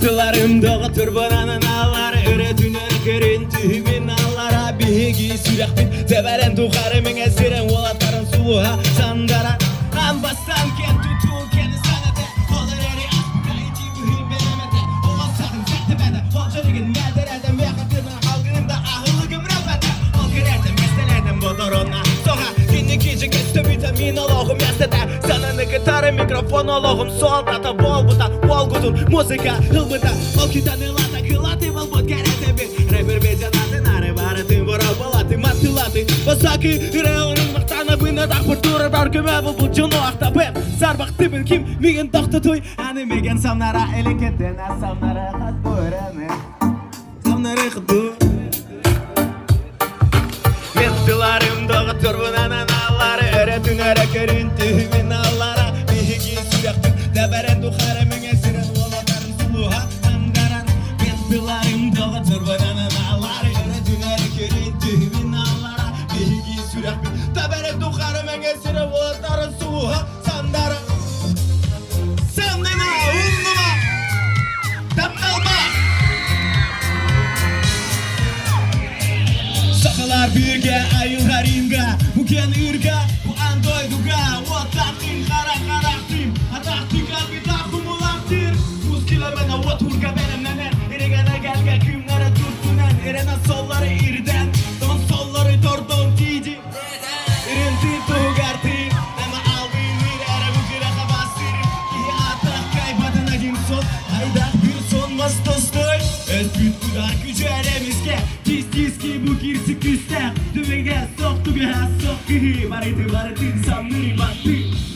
Mektularımda turbananın ağları öğretüner görüntü binalara bihigi sürekli teberen tukarımın esiren olatların suha sandara kan bastan ken tutul kendi sanatı olur eri akbayıcı mühim benemete ola sakın sertibede olçaligin melderede mekatırın halkının da ahıllıgım rafete ol girerdim meslelerden bodorona soha günlük gecik üstü vitamin aloğum yastede sanını gitarı mikrofon aloğum soltata bol buta bol gudun muzika hılbıta ol kitan ılata kılati bol bud gerete bir rapper becanatın arı baratın vora balatı matılatı basaki reonun maktana bina dak berturur barkıma bu cunu akta ben sarbak tibin kim migin tohtu tuy hani migin samnara eleketen samnara khadu rane samnara khadu Mektularımda turbunanan ağları öğretünere görüntü binalara bihigi sürekli teberen tukarımın esiren olatların suluha andaran Mektularımda turbunanan ağları öğretünere görüntü binalara bihigi sürekli teberen tukarımın esiren olatların suluha sandaran Sandina unnuma tapkalma Sakalar birge ayılgar inga Buken irga bu andoyduga Watakin karak-karaktim Atakti kalbi takumulaktir Muskila bana waturga benim nener Irigana gelge kümlere tuttunen Irena solları irden Don solları tordon tici Irinti tugarti Nama albinir ere bu kira kabastir İyi atak kaybadına kim son Aydak bir son mastostoy Ez bütkular gücü eremizge Tiz ki bu girsi küste Dümege soktu gühe sokki Barıtı insanlığı battı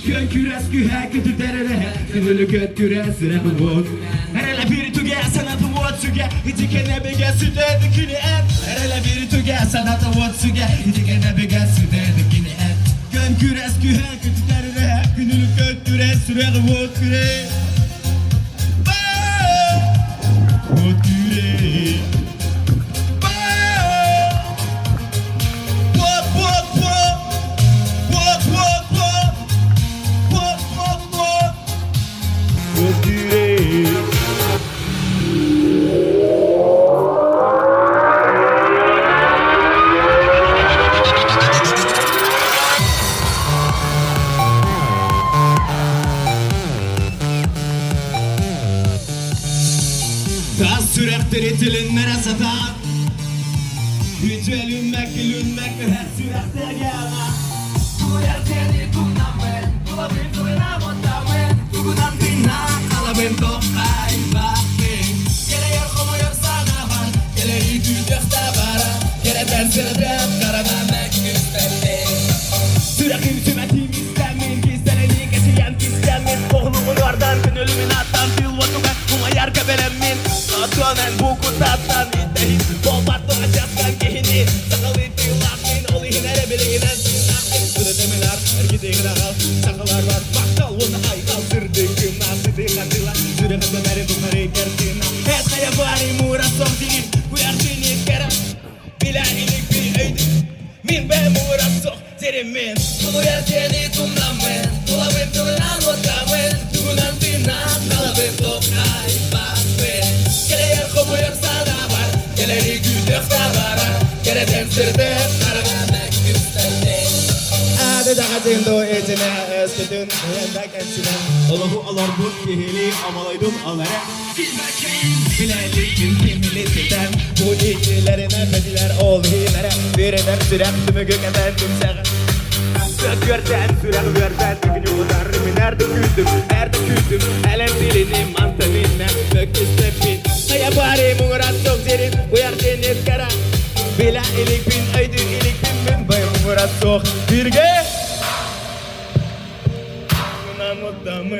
Kön küres gühe kötü derele Könülü köt küres rapı bot Herele biri tüge sanatı vot süge Hici kene bege süte dikini et Herele biri tüge sanatı vot süge Hici kene bege süte dikini et Kön küres gühe kötü derele Könülü köt küres rapı bot küre Bot küre Tas sürektir itilinlere satar Yücelünmek, gülünmek her sürekte gel Kuyar seni kumnamen Kulabildiğine botamen Tugudan bina kalabim tokay bakmin Gele yer komuyor sana var Gele yüküdükte bara Gele tersirden karanamek üstelde Sürekli tümetim istemin Gizleneni geçiyen gizlenmin Oğlumun vardan gönülümün attan Dilvatuga kumayar kabelemin Sonen buku tattan İddehin bol batlı açaskan kehini Sakalı tilakmin Olu hinere bileğinen sinakmin Sırıdemiler ergideğine kal Sakalar var Baktal onu haykal Sırdıkım nasidi kandila Sürüğünde meri bunları kertina Es kaya bari mura sok dilin Kuyar seni kera Bila ilik bir öydü Min be mura sok Serimin Kuyar seni kumdamen Kulabim tılınan botamen Tugunan bina Kalabim tokay bakmin Komuyor sana var Geleri güdükte vara Gere temsirde Karanamek üstelde Adi dağıtın do etine Eskidin Uyandak ensine Olahu alar bu kihili Amalaydın alara Bilelik kimili sitem Bu ikilerine Mediler ol hilere Bir eder sürem Tümü gökenden tümseğe Görsen sürem görsen Tükünü uzar Nerede küldüm Nerede küldüm Elem dilini mantanine Dök istepin Kaya bari murat sok zerin Uyar seni kara Bila ilik bin aydı ilik bin min Bay murat sok Birge Namut damı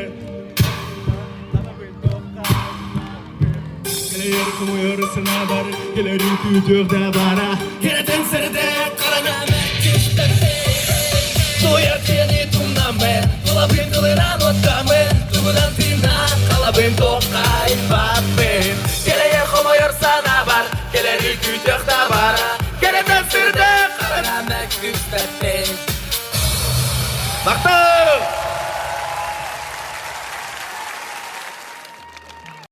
Gelir kumuyor sınavar Gelir kütük de bara Gere tensirde karanamek küsterde Soyar seni tumnamen Kulabim tılınan otamen Tugudan tina Kalabim tokay papin Geleye komuyor sana var Geleri kütükte bara Gere tensirde karanamek küsterde Bakta